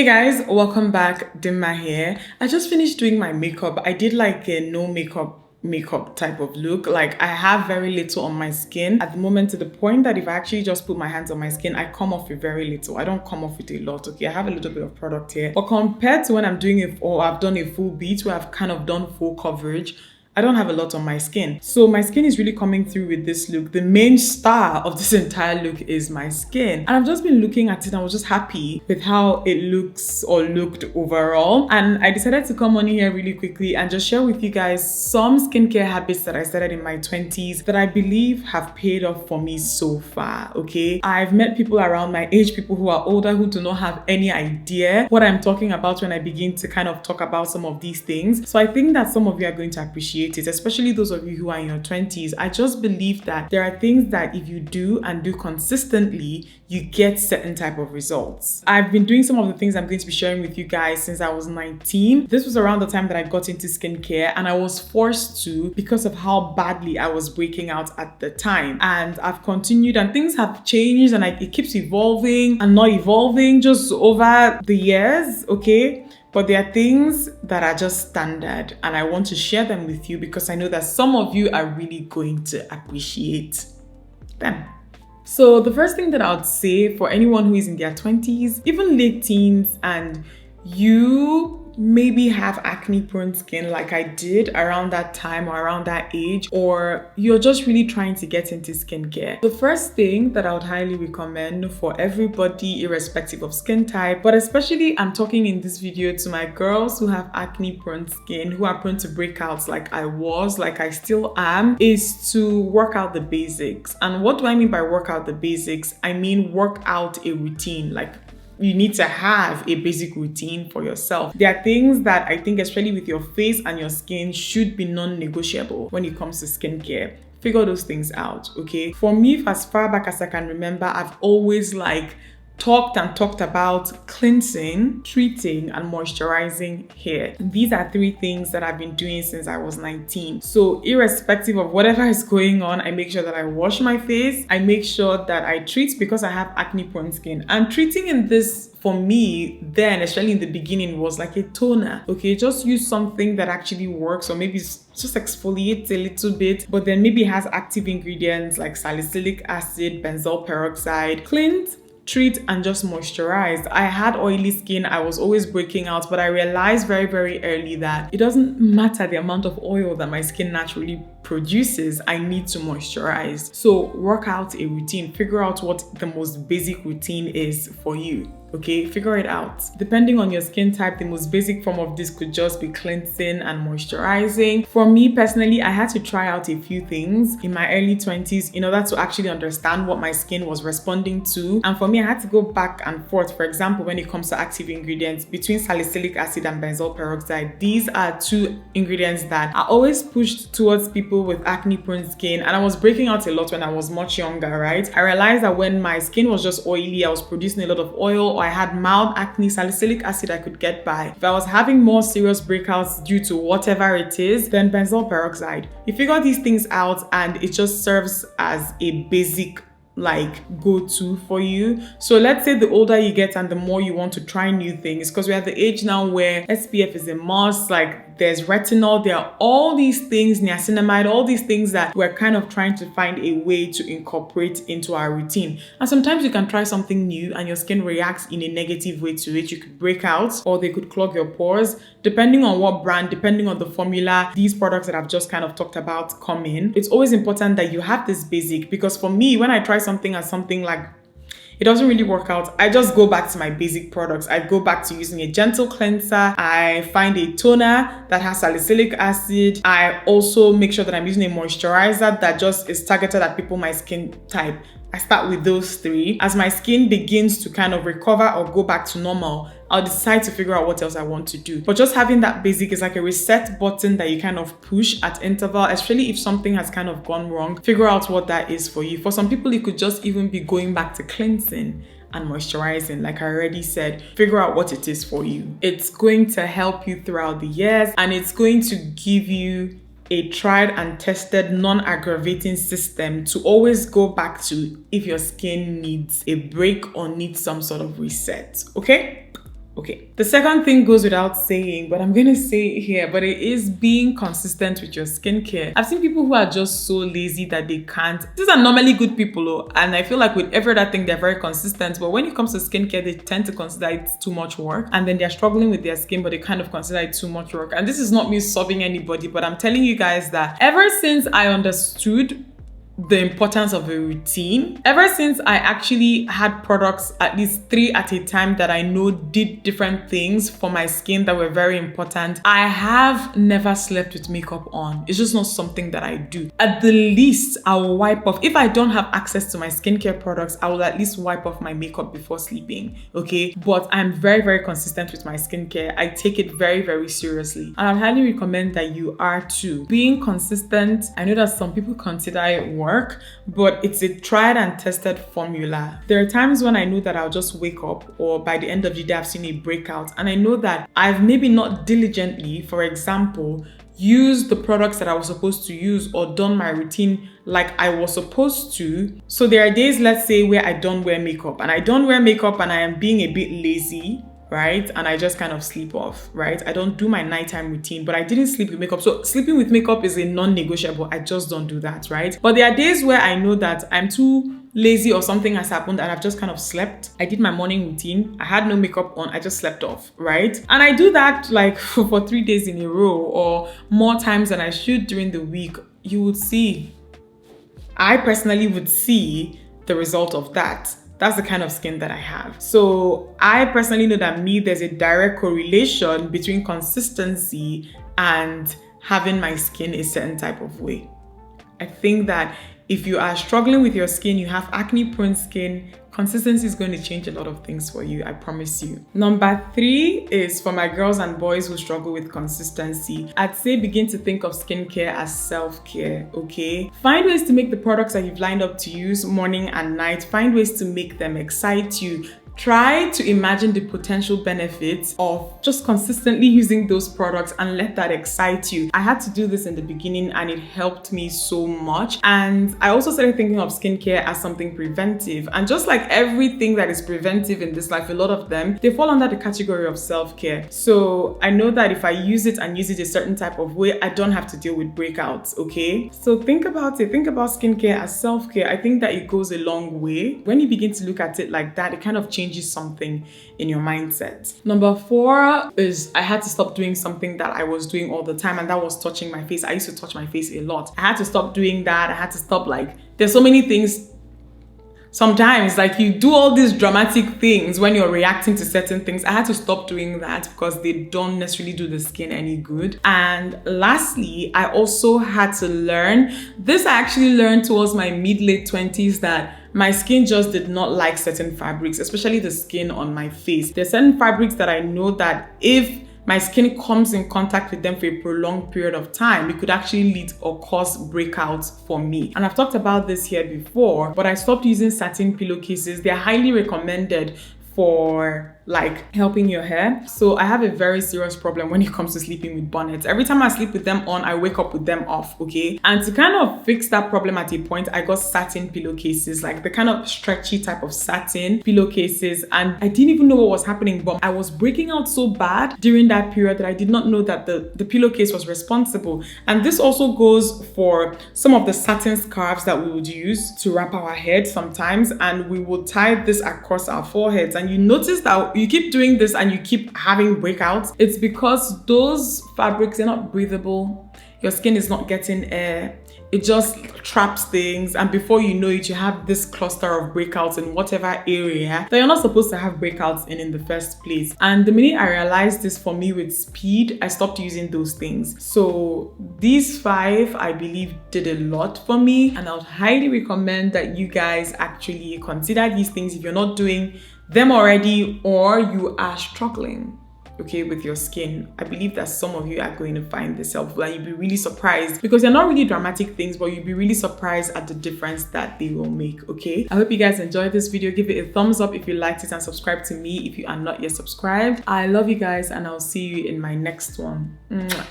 Hey guys, welcome back. Dimma here. I just finished doing my makeup. I did like a no makeup type of look. Like I have very little on my skin at the moment, to the point that if I actually just put my hands on my skin, I come off with very little. I don't come off with a lot. Okay, I have a little bit of product here, but compared to when I'm doing it, or I've done a full beat where I've kind of done full coverage, I don't have a lot on my skin. So my skin is really coming through with this look. The main star of this entire look is my skin. And I've just been looking at it and I was just happy with how it looks or looked overall. And I decided to come on here really quickly and just share with you guys some skincare habits that I started in my 20s that I believe have paid off for me so far, okay? I've met people around my age, people who are older, who do not have any idea what I'm talking about when I begin to kind of talk about some of these things. So I think that some of you are going to appreciate it, especially those of you who are in your 20s. I just believe that there are things that if you do and do consistently, you get certain type of results. I've been doing some of the things I'm going to be sharing with you guys since I was 19. This was around the time that I got into skincare, and I was forced to because of how badly I was breaking out at the time. And I've continued, and things have changed, and it keeps evolving and not evolving just over the years, okay? But there are things that are just standard, and I want to share them with you because I know that some of you are really going to appreciate them. So the first thing that I would say for anyone who is in their 20s, even late teens, and you maybe have acne-prone skin like I did around that time or around that age, or you're just really trying to get into skincare. The first thing that I would highly recommend for everybody, irrespective of skin type, but especially I'm talking in this video to my girls who have acne-prone skin, who are prone to breakouts like I was, like I still am, is to work out the basics. And what do I mean by work out the basics? I mean work out a routine. Like, you need to have a basic routine for yourself. There are things that I think, especially with your face and your skin, should be non-negotiable when it comes to skincare. Figure those things out, okay? For me, as far back as I can remember, I've always talked about cleansing, treating, and moisturizing hair. These are three things that I've been doing since I was 19. So irrespective of whatever is going on, I make sure that I wash my face. I make sure that I treat because I have acne-prone skin. And treating in this, for me then, especially in the beginning, was like a toner. Okay, just use something that actually works, or maybe just exfoliate a little bit, but then maybe it has active ingredients like salicylic acid, benzoyl peroxide. Cleanse, treat, and just moisturize. I had oily skin. I was always breaking out, but I realized very, very early that it doesn't matter the amount of oil that my skin naturally produces. I need to moisturize. So work out a routine. Figure out what the most basic routine is for you. Okay, figure it out. Depending on your skin type, the most basic form of this could just be cleansing and moisturizing. For me personally, I had to try out a few things in my early 20s in order to actually understand what my skin was responding to. And for me, I had to go back and forth. For example, when it comes to active ingredients, between salicylic acid and benzoyl peroxide, these are two ingredients that are always pushed towards people with acne-prone skin. And I was breaking out a lot when I was much younger, right? I realized that when my skin was just oily, I was producing a lot of oil, I had mild acne, salicylic acid I could get by. If I was having more serious breakouts due to whatever it is, then benzoyl peroxide. You figure these things out and it just serves as a basic go-to for you. So let's say the older you get and the more you want to try new things, because we're at the age now where SPF is a must, there's retinol, there are all these things, niacinamide, all these things that we're kind of trying to find a way to incorporate into our routine. And sometimes you can try something new and your skin reacts in a negative way to it. You could break out, or they could clog your pores. Depending on what brand, depending on the formula, these products that I've just kind of talked about come in. It's always important that you have this basic, because for me, when I try something as something it doesn't really work out, I just go back to my basic products. I go back to using a gentle cleanser. I find a toner that has salicylic acid. I also make sure that I'm using a moisturizer that just is targeted at people my skin type. I start with those three. As my skin begins to kind of recover or go back to normal, I'll decide to figure out what else I want to do. But just having that basic is like a reset button that you kind of push at interval, especially if something has kind of gone wrong. Figure out what that is for you. For some people, it could just even be going back to cleansing and moisturizing. Like I already said, figure out what it is for you. It's going to help you throughout the years, and it's going to give you a tried and tested non-aggravating system to always go back to if your skin needs a break or needs some sort of reset, okay? Okay. The second thing goes without saying, but I'm going to say it here, but it is being consistent with your skincare. I've seen people who are just so lazy that they can't. These are normally good people, oh, and I feel like with every other thing, they're very consistent. But when it comes to skincare, they tend to consider it too much work. And then they're struggling with their skin, but they kind of consider it too much work. And this is not me sobbing anybody, but I'm telling you guys that ever since I understood the importance of a routine, ever since I actually had products, at least 3 at a time, that I know did different things for my skin that were very important, I have never slept with makeup on. It's just not something that I do. At the least, I will wipe off. If I don't have access to my skincare products, I will at least wipe off my makeup before sleeping, okay? But I'm very, very consistent with my skincare. I take it very, very seriously. And I highly recommend that you are too. Being consistent, I know that some people consider it work, but it's a tried and tested formula. There are times when I know that I'll just wake up, or by the end of the day I've seen a breakout, and I know that I've maybe not diligently, for example, used the products that I was supposed to use or done my routine like I was supposed to. So there are days, let's say, where I don't wear makeup and I am being a bit lazy, right? And I just kind of sleep off, right? I don't do my nighttime routine, but I didn't sleep with makeup. So sleeping with makeup is a non-negotiable. I just don't do that, right? But there are days where I know that I'm too lazy or something has happened and I've just kind of slept. I did my morning routine. I had no makeup on. I just slept off, right? And I do that like for 3 days in a row or more times than I should during the week. You would see, I personally would see the result of that. That's the kind of skin that I have. So I personally know that there's a direct correlation between consistency and having my skin a certain type of way. I think that if you are struggling with your skin, you have acne-prone skin, consistency is going to change a lot of things for you, I promise you. Number 3 is for my girls and boys who struggle with consistency. I'd say begin to think of skincare as self-care, okay? Find ways to make the products that you've lined up to use morning and night. Find ways to make them excite you. Try to imagine the potential benefits of just consistently using those products and let that excite you. I had to do this in the beginning and it helped me so much. And I also started thinking of skincare as something preventive. And just like everything that is preventive in this life, a lot of them, they fall under the category of self-care. So I know that if I use it and use it a certain type of way, I don't have to deal with breakouts, okay? So think about it. Think about skincare as self-care. I think that it goes a long way. When you begin to look at it like that, it kind of changes something in your mindset. Number 4 is I had to stop doing something that I was doing all the time, and that was touching my face. I used to touch my face a lot. I had to stop doing that. I had to stop, there's so many things. Sometimes you do all these dramatic things when you're reacting to certain things. I had to stop doing that because they don't necessarily do the skin any good. And lastly, I also had to learn, this I actually learned towards my mid-late 20s, that my skin just did not like certain fabrics, especially the skin on my face. There's certain fabrics that I know that if my skin comes in contact with them for a prolonged period of time, it could actually lead or cause breakouts for me. And I've talked about this here before, but I stopped using satin pillowcases. They're highly recommended for helping your hair. So I have a very serious problem when it comes to sleeping with bonnets. Every time I sleep with them on, I wake up with them off, okay? And to kind of fix that problem at a point, I got satin pillowcases, the kind of stretchy type of satin pillowcases. And I didn't even know what was happening, but I was breaking out so bad during that period that I did not know that the pillowcase was responsible. And this also goes for some of the satin scarves that we would use to wrap our head sometimes. And we would tie this across our foreheads. And you notice that you keep doing this and you keep having breakouts. It's because those fabrics are not breathable. Your skin is not getting air. It just traps things, and before you know it, you have this cluster of breakouts in whatever area that you're not supposed to have breakouts in the first place. And the minute I realized this, for me with speed, I stopped using those things. So these 5, I believe, did a lot for me, and I would highly recommend that you guys actually consider these things if you're not doing them already or you are struggling, okay, with your skin. I believe that some of you are going to find this helpful, and you'll be really surprised because they're not really dramatic things, but you'll be really surprised at the difference that they will make, okay? I hope you guys enjoyed this video. Give it a thumbs up if you liked it and subscribe to me if you are not yet subscribed. I love you guys, and I'll see you in my next one. Mwah.